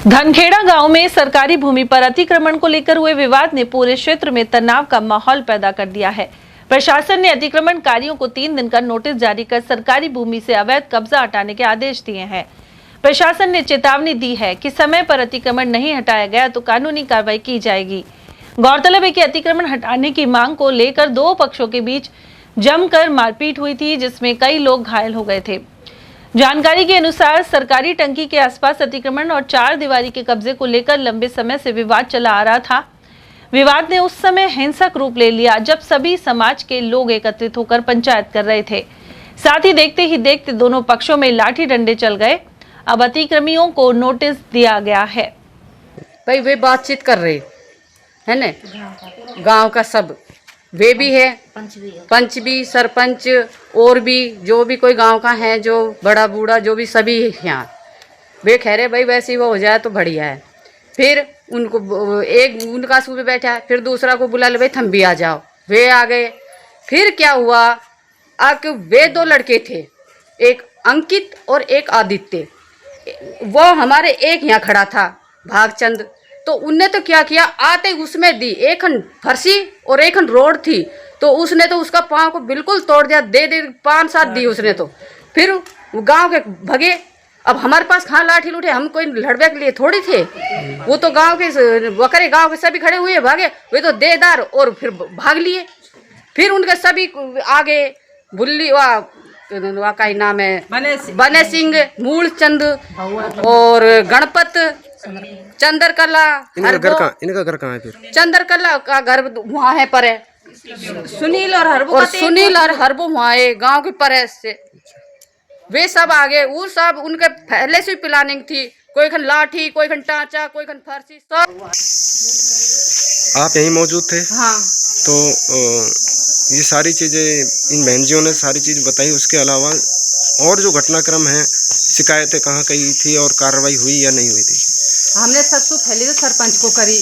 धनखेड़ा गांव में सरकारी भूमि पर अतिक्रमण को लेकर हुए विवाद ने पूरे क्षेत्र में तनाव का माहौल पैदा कर दिया है। प्रशासन ने अतिक्रमणकारियों को 3 दिन का नोटिस जारी कर सरकारी भूमि से अवैध कब्जा हटाने के आदेश दिए हैं। प्रशासन ने चेतावनी दी है कि समय पर अतिक्रमण नहीं हटाया गया तो कानूनी कार्रवाई की जाएगी। गौरतलब है कि अतिक्रमण हटाने की मांग को लेकर 2 पक्षों के बीच जमकर मारपीट हुई थी, जिसमें कई लोग घायल हो गए थे। जानकारी के अनुसार सरकारी टंकी के आसपास अतिक्रमण और 4 दीवारी के कब्जे को लेकर लंबे समय से विवाद चला आ रहा था। विवाद ने उस समय हिंसक रूप ले लिया जब सभी समाज के लोग एकत्रित होकर पंचायत कर रहे थे। साथ ही देखते दोनों पक्षों में लाठी डंडे चल गए। अब अतिक्रमियों को नोटिस दिया गया है। भाई वे बातचीत कर रहे है ना, गांव का सब वे भी है, पंच भी, सरपंच और भी जो भी कोई गांव का है, जो बड़ा बूढ़ा जो भी सभी यहाँ वे कह रहे भाई वैसे ही वो हो जाए तो बढ़िया है। फिर उनको एक उनका सूबे बैठा है, फिर दूसरा को बुला ले भाई थम भी आ जाओ, वे आ गए। फिर क्या हुआ, आके वे 2 लड़के थे, एक अंकित और एक आदित्य, वो हमारे एक यहाँ खड़ा था भागचंद, तो उनने तो क्या किया, आते उसमें दी एक खंड फर्शी और एक खंड रोड थी, तो उसने तो उसका पाँव को बिल्कुल तोड़ दिया, दे 5-7 दी उसने। तो फिर गांव के भगे। अब हमारे पास कहाँ लाठी लूटे, हम कोई लड़ने के लिए थोड़ी थे, वो तो गांव के बकरे गांव के सभी खड़े हुए भागे, वे तो देदार और फिर भाग लिए। फिर उनके सभी आगे बुल्ली वहाँ का ही नाम है बने सिंह, मूलचंद और गणपत, चंद्रकला। इनका घर कहाँ है? फिर चंद्रकला का घर वहाँ है पर है, सुनील और हरबो वहाँ है गांव के पर है से। वे सब आगे, वो सब उनके पहले से प्लानिंग थी, कोई खन लाठी, कोई खन टांचा, कोई खन फर्शी, सब। आप यहीं मौजूद थे? हाँ। तो ये सारी चीज़ें इन बहनजियों ने सारी चीज़ बताई, उसके अलावा और जो घटनाक्रम है, शिकायतें कहाँ कही थी और कार्रवाई हुई या नहीं हुई थी? हमने सबसे पहले तो सरपंच को करी,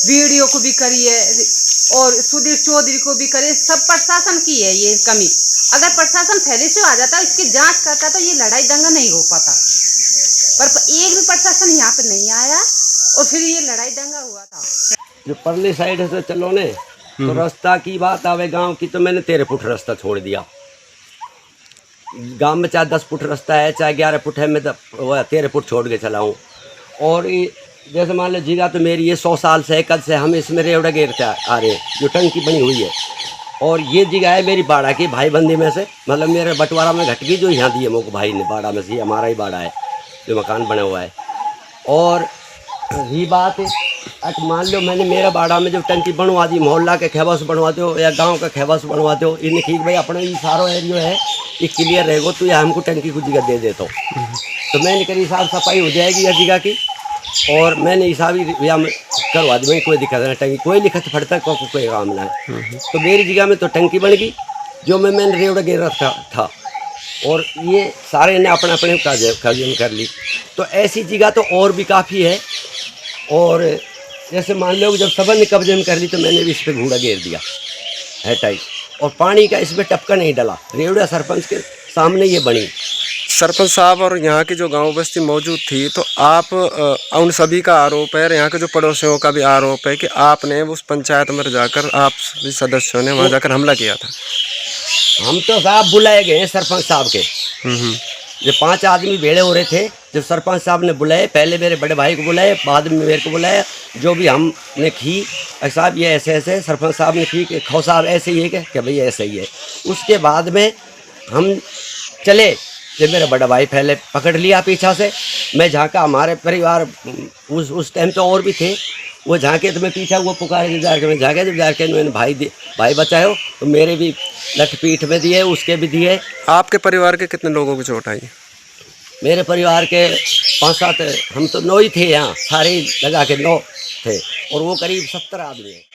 वीडियो को भी करी है और सुधीर चौधरी को भी करी, सब प्रशासन की है ये कमी। अगर प्रशासन पहले से आ जाता, इसकी जांच करता, तो ये लड़ाई दंगा नहीं हो पाता। पर एक भी प्रशासन यहाँ पे नहीं आया और फिर ये लड़ाई दंगा हुआ था। जो परली साइड से चलो ने, तो रास्ता की बात आवे गांव की, तो मैंने 13 फुट रास्ता छोड़ दिया। गांव में चाहे 10 फुट रास्ता है, चाहे 11 फुट है, मैं 13 फुट छोड़ के चला हूँ। और जैसे मान लो जीगा तो मेरी ये 100 साल से कल से हम इसमें रेवड़ा घेरते आ रहे हैं, जो टंकी बनी हुई है। और ये जगह है मेरी बाड़ा की भाईबंदी में से, मतलब मेरे बंटवारा में घट गई, जो यहाँ दी है मोक भाई ने बाड़ा में से, हमारा ही बाड़ा है जो मकान बना हुआ है। और ये बात मान लो मैंने मेरा बाड़ा में जो टंकी बनवा दी, मोहल्ला के खेबा से बनवाते हो या गांव का खेबा से बनवाते हो, इन्हें ठीक भाई अपने ये सारा एरिया है ये क्लियर रहेगा, तो या हमको टंकी को जगह दे देता हूँ, तो मैंने करी साफ सफाई हो जाएगी या जगह की। और मैंने हिसाब ही करवा दी, कोई दिक्कत नहीं, टंकी कोई लिखत फटता कोई काम ना है। तो मेरी जगह में तो टंकी बन गई, जो मैंने रेवड़ा गिर रखा था, और ये सारे ने अपने अपने कब्जे कर ली। तो ऐसी जगह तो और भी काफ़ी है। और जैसे मान लो जब सबन ने कब्जे में कर ली, तो मैंने भी इस पर घूड़ा घेर दिया है टाइप, और पानी का इसमें टपका नहीं डाला। रेवड़ा सरपंच के सामने ये बनी। सरपंच साहब और यहाँ की जो गांव बस्ती मौजूद थी, तो आप उन सभी का आरोप है, यहाँ के जो पड़ोसियों का भी आरोप है कि आपने उस पंचायत में जाकर, आप सभी सदस्यों ने वहाँ जाकर हमला किया था। हम तो साहब बुलाए गए हैं सरपंच साहब के, जो 5 आदमी भेड़े हो रहे थे, जो सरपंच साहब ने बुलाए, पहले मेरे बड़े भाई को बुलाए, बाद में मेरे को बुलाया, जो भी हमने की साहब ये ऐसे ऐसे, सरपंच साहब ने की कि खो साहब ऐसे ही है कि भाई ऐसे ही है। उसके बाद में हम चले, जब मेरा बड़ा भाई पहले पकड़ लिया पीछा से, मैं झाँका, हमारे परिवार उस टाइम तो और भी थे, वो झाँके तो मैं पीछा, वो पुकारे जा के मैं झाँके, जब जाके मैंने भाई बचाओ, तो मेरे भी लठ पीठ में दिए, उसके भी दिए। आपके परिवार के कितने लोगों की चोट आई? मेरे परिवार के 5-7, हम तो 9 ही थे यहाँ, सारे लगा के 9 थे, और वो करीब 70 आदमी है।